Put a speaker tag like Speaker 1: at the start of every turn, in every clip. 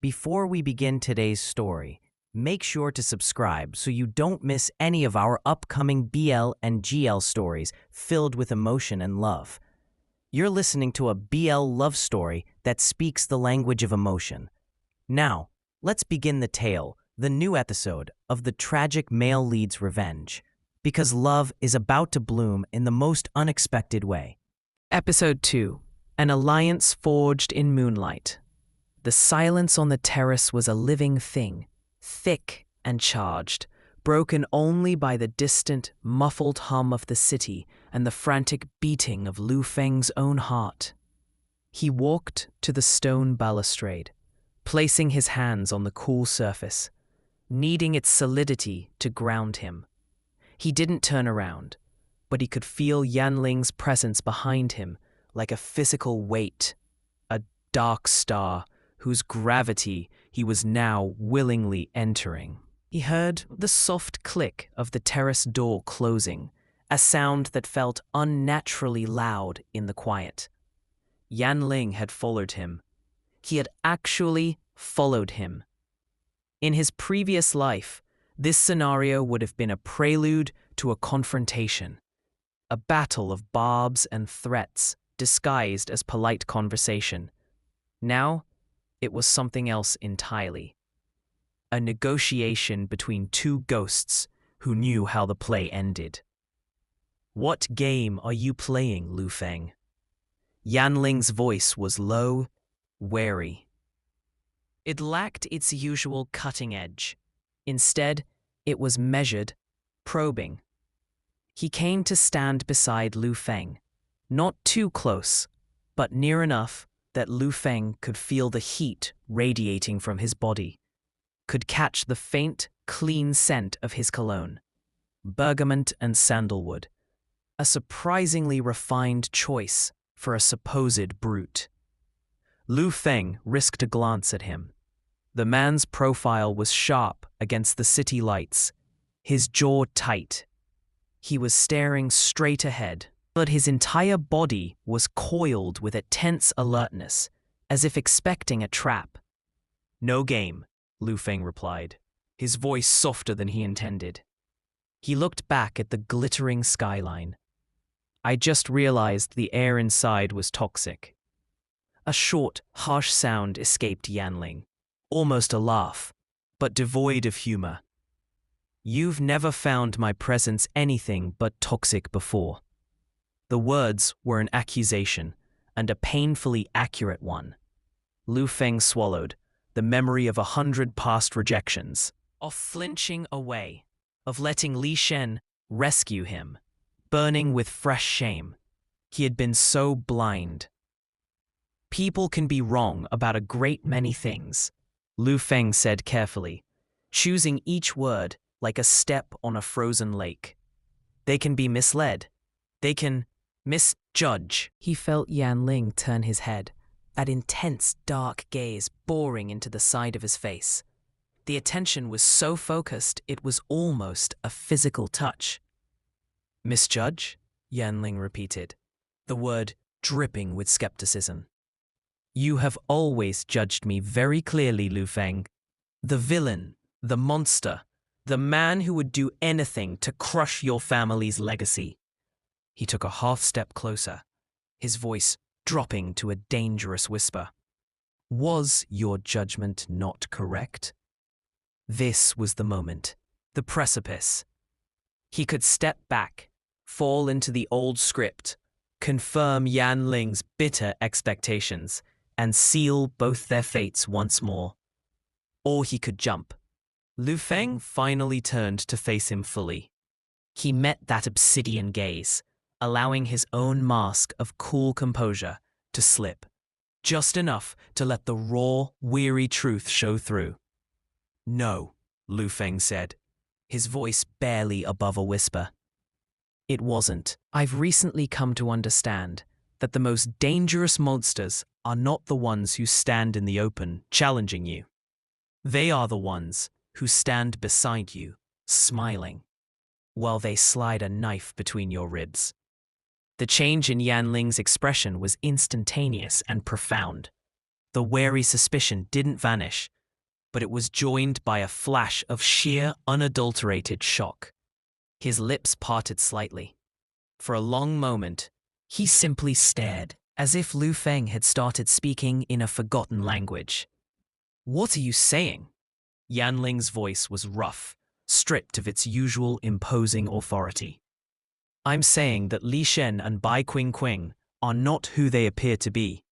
Speaker 1: Before we begin today's story, make sure to subscribe so you don't miss any of our upcoming BL and GL stories filled with emotion and love. You're listening to a BL love story that speaks the language of emotion. Now, let's begin the tale, the new episode of the tragic male lead's revenge, because love is about to bloom in the most unexpected way. Episode 2, An Alliance Forged in Moonlight. The silence on the terrace was a living thing, thick and charged, broken only by the distant, muffled hum of the city and the frantic beating of Lu Feng's own heart. He walked to the stone balustrade, placing his hands on the cool surface, needing its solidity to ground him. He didn't turn around, but he could feel Yanling's presence behind him like a physical weight, a dark star whose gravity he was now willingly entering. He heard the soft click of the terrace door closing, a sound that felt unnaturally loud in the quiet. Yanling had followed him. He had actually followed him. In his previous life, this scenario would have been a prelude to a confrontation, a battle of barbs and threats disguised as polite conversation. Now, it was something else entirely. A negotiation between two ghosts who knew how the play ended. "What game are you playing, Lu Feng?" Yanling's voice was low, wary. It lacked its usual cutting edge. Instead, it was measured, probing. He came to stand beside Lu Feng, not too close, but near enough that Lu Feng could feel the heat radiating from his body, could catch the faint, clean scent of his cologne, bergamot and sandalwood, a surprisingly refined choice for a supposed brute. Lu Feng risked a glance at him. The man's profile was sharp against the city lights, his jaw tight. He was staring straight ahead, but his entire body was coiled with a tense alertness, as if expecting a trap. "No game," Lu Feng replied, his voice softer than he intended. He looked back at the glittering skyline. "I just realized the air inside was toxic." A short, harsh sound escaped Yanling, almost a laugh, but devoid of humor. "You've never found my presence anything but toxic before." The words were an accusation, and a painfully accurate one. Lu Feng swallowed, the memory of 100 past rejections, of flinching away, of letting Li Shen rescue him, burning with fresh shame. He had been so blind. "People can be wrong about a great many things," Lu Feng said carefully, choosing each word like a step on a frozen lake. "They can be misled. They can misjudge." He felt Yanling turn his head, that intense dark gaze boring into the side of his face. The attention was so focused it was almost a physical touch. "Misjudge?" Yanling repeated, the word dripping with skepticism. "You have always judged me very clearly, Lu Feng. The villain, the monster, the man who would do anything to crush your family's legacy." He took a half step closer, his voice dropping to a dangerous whisper. "Was your judgment not correct?" This was the moment, the precipice. He could step back, fall into the old script, confirm Yanling's bitter expectations, and seal both their fates once more. Or he could jump. Lu Feng finally turned to face him fully. He met that obsidian gaze, allowing his own mask of cool composure to slip, just enough to let the raw, weary truth show through. "No," Lu Feng said, his voice barely above a whisper. "It wasn't. I've recently come to understand that the most dangerous monsters are not the ones who stand in the open, challenging you. They are the ones who stand beside you, smiling, while they slide a knife between your ribs." The change in Yanling's expression was instantaneous and profound. The wary suspicion didn't vanish, but it was joined by a flash of sheer, unadulterated shock. His lips parted slightly. For a long moment, he simply stared, as if Lu Feng had started speaking in a forgotten language. "What are you saying?" Yan Ling's voice was rough, stripped of its usual imposing authority. "I'm saying that Li Shen and Bai Qingqing are not who they appear to be."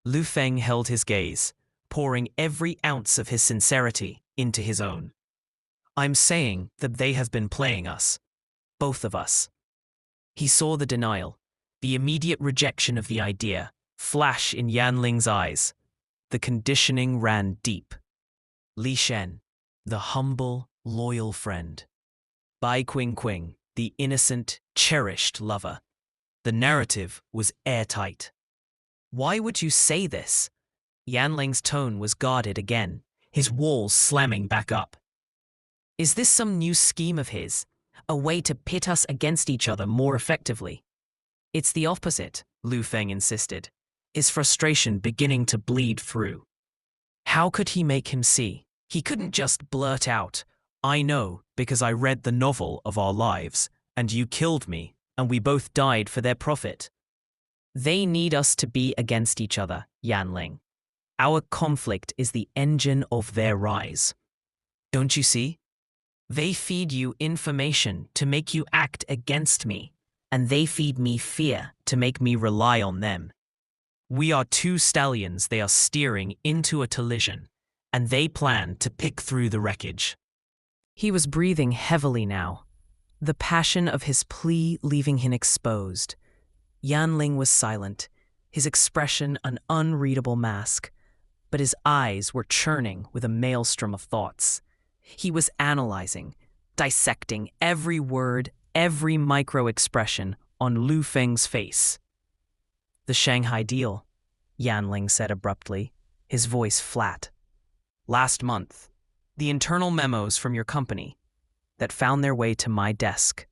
Speaker 1: Lu Feng held his gaze, pouring every ounce of his sincerity into his own. "I'm saying that they have been playing us. Both of us." He saw the denial, the immediate rejection of the idea, flash in Yan Ling's eyes. The conditioning ran deep. Li Shen, the humble, loyal friend. Bai Qingqing, the innocent, cherished lover. The narrative was airtight. "Why would you say this?" Yan Ling's tone was guarded again, his walls slamming back up. "Is this some new scheme of his? A way to pit us against each other more effectively?" "It's the opposite," Lu Feng insisted, his frustration beginning to bleed through. How could he make him see? He couldn't just blurt out, "I know because I read the novel of our lives, and you killed me, and we both died for their profit." "They need us to be against each other, Yan Ling. Our conflict is the engine of their rise. Don't you see? They feed you information to make you act against me, and they feed me fear to make me rely on them. We are two stallions they are steering into a collision, and they plan to pick through the wreckage." He was breathing heavily now, the passion of his plea leaving him exposed. Yan Ling was silent, his expression an unreadable mask, but his eyes were churning with a maelstrom of thoughts. He was analyzing, dissecting every word, every micro-expression on Lu Feng's face. "The Shanghai deal," Yan Ling said abruptly, his voice flat. "Last month, the internal memos from your company that found their way to my desk,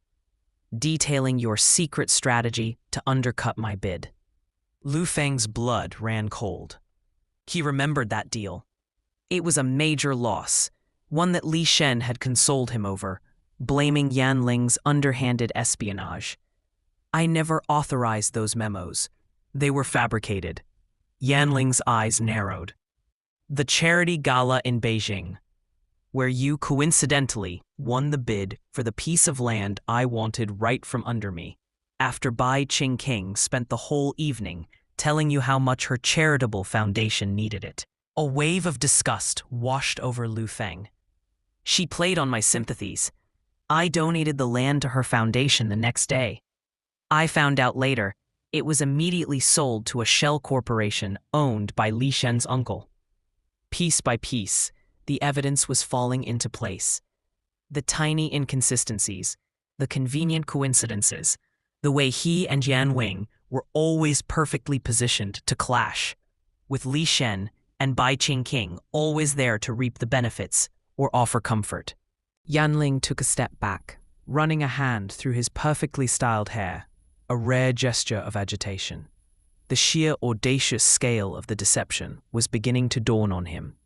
Speaker 1: detailing your secret strategy to undercut my bid." Lu Feng's blood ran cold. He remembered that deal. It was a major loss, one that Li Shen had consoled him over, blaming Yan Ling's underhanded espionage. "I never authorized those memos. They were fabricated." Yan Ling's eyes narrowed. "The charity gala in Beijing, where you coincidentally won the bid for the piece of land I wanted right from under me, after Bai Qingqing spent the whole evening telling you how much her charitable foundation needed it." A wave of disgust washed over Lu Feng. "She played on my sympathies. I donated the land to her foundation the next day. I found out later it was immediately sold to a shell corporation owned by Li Shen's uncle." Piece by piece, the evidence was falling into place. The tiny inconsistencies, the convenient coincidences, the way he and Yan Wing were always perfectly positioned to clash, with Li Shen and Bai Qingqing always there to reap the benefits or offer comfort. Yan Ling took a step back, running a hand through his perfectly styled hair, a rare gesture of agitation. The sheer audacious scale of the deception was beginning to dawn on him.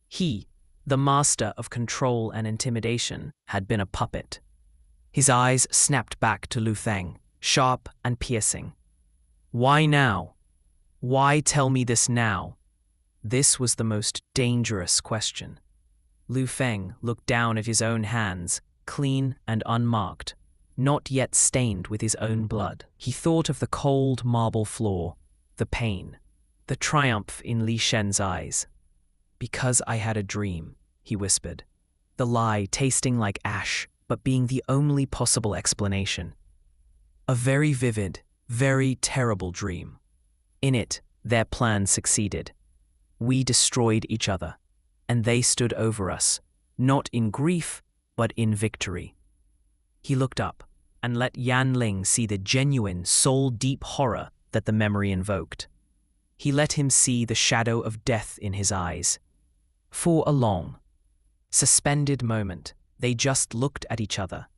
Speaker 1: He, the master of control and intimidation, had been a puppet. His eyes snapped back to Lu Feng, sharp and piercing. "Why now? Why tell me this now?" This was the most dangerous question. Lu Feng looked down at his own hands, clean and unmarked, not yet stained with his own blood. He thought of the cold marble floor, the pain, the triumph in Li Shen's eyes. "Because I had a dream," he whispered, the lie tasting like ash, but being the only possible explanation. "A very vivid, very terrible dream. In it, their plan succeeded. We destroyed each other, and they stood over us, not in grief, but in victory." He looked up and let Yan Ling see the genuine, soul-deep horror that the memory invoked. He let him see the shadow of death in his eyes. For a long, suspended moment, they just looked at each other,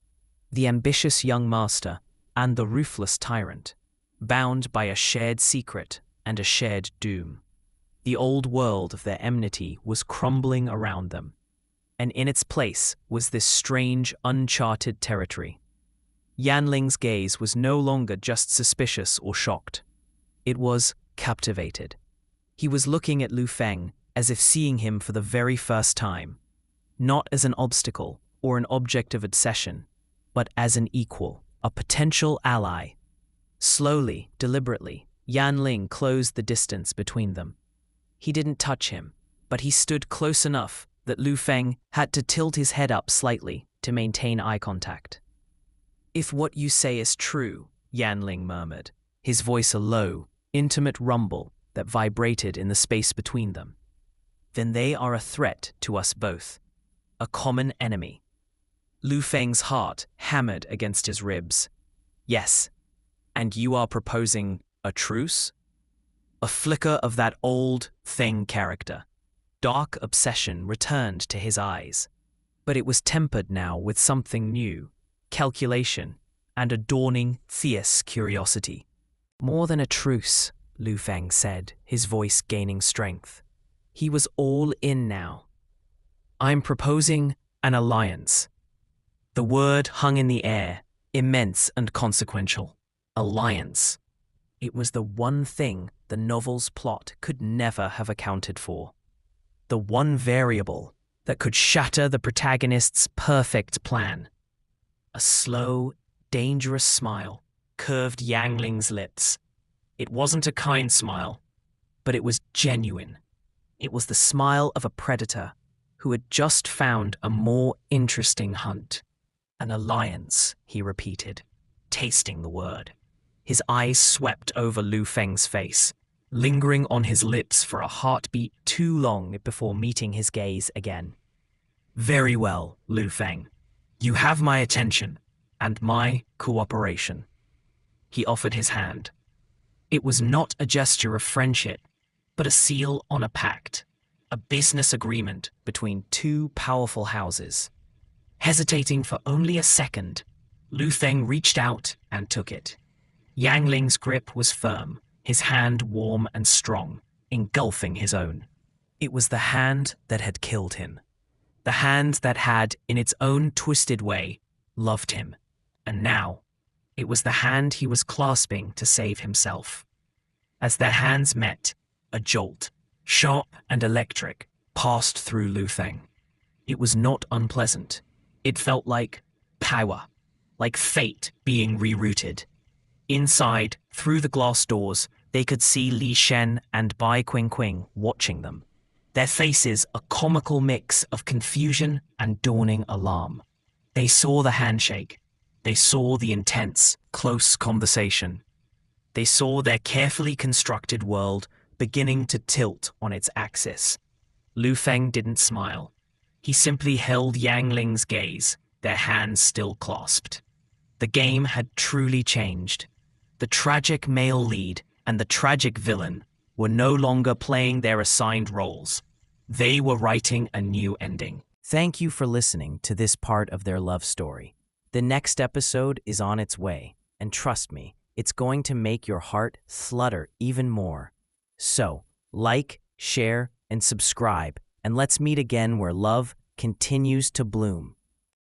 Speaker 1: the ambitious young master and the ruthless tyrant, bound by a shared secret and a shared doom. The old world of their enmity was crumbling around them, and in its place was this strange, uncharted territory. Yanling's gaze was no longer just suspicious or shocked. It was captivated. He was looking at Lu Feng as if seeing him for the very first time, not as an obstacle or an object of obsession, but as an equal, a potential ally. Slowly, deliberately, Yanling closed the distance between them. He didn't touch him, but he stood close enough that Lu Feng had to tilt his head up slightly to maintain eye contact. "If what you say is true," Yanling murmured, his voice a low, intimate rumble that vibrated in the space between them, "then they are a threat to us both, a common enemy." Lu Feng's heart hammered against his ribs. "Yes, and you are proposing a truce?" A flicker of that old Feng character. Dark obsession returned to his eyes, but it was tempered now with something new, calculation, and a dawning, fierce curiosity. "More than a truce," Lu Feng said, his voice gaining strength. He was all in now. "I'm proposing an alliance." The word hung in the air, immense and consequential. Alliance. It was the one thing the novel's plot could never have accounted for. The one variable that could shatter the protagonist's perfect plan. A slow, dangerous smile curved Yangling's lips. It wasn't a kind smile, but it was genuine. It was the smile of a predator who had just found a more interesting hunt. "An alliance," he repeated, tasting the word. His eyes swept over Lu Feng's face, lingering on his lips for a heartbeat too long before meeting his gaze again. "Very well, Lu Feng. You have my attention and my cooperation." He offered his hand. It was not a gesture of friendship, but a seal on a pact, a business agreement between two powerful houses. Hesitating for only a second, Lu Feng reached out and took it. Yangling's grip was firm, his hand warm and strong, engulfing his own. It was the hand that had killed him. The hand that had, in its own twisted way, loved him. And now, it was the hand he was clasping to save himself. As their hands met, a jolt, sharp and electric, passed through Lu Feng. It was not unpleasant. It felt like power, like fate being rerouted. Inside, through the glass doors, they could see Li Shen and Bai Qingqing watching them. Their faces a comical mix of confusion and dawning alarm. They saw the handshake. They saw the intense, close conversation. They saw their carefully constructed world beginning to tilt on its axis. Lu Feng didn't smile. He simply held Yangling's gaze, their hands still clasped. The game had truly changed. The tragic male lead and the tragic villain were no longer playing their assigned roles. They were writing a new ending. Thank you for listening to this part of their love story. The next episode is on its way, and trust me, it's going to make your heart flutter even more. So, like, share, and subscribe, and let's meet again where love continues to bloom.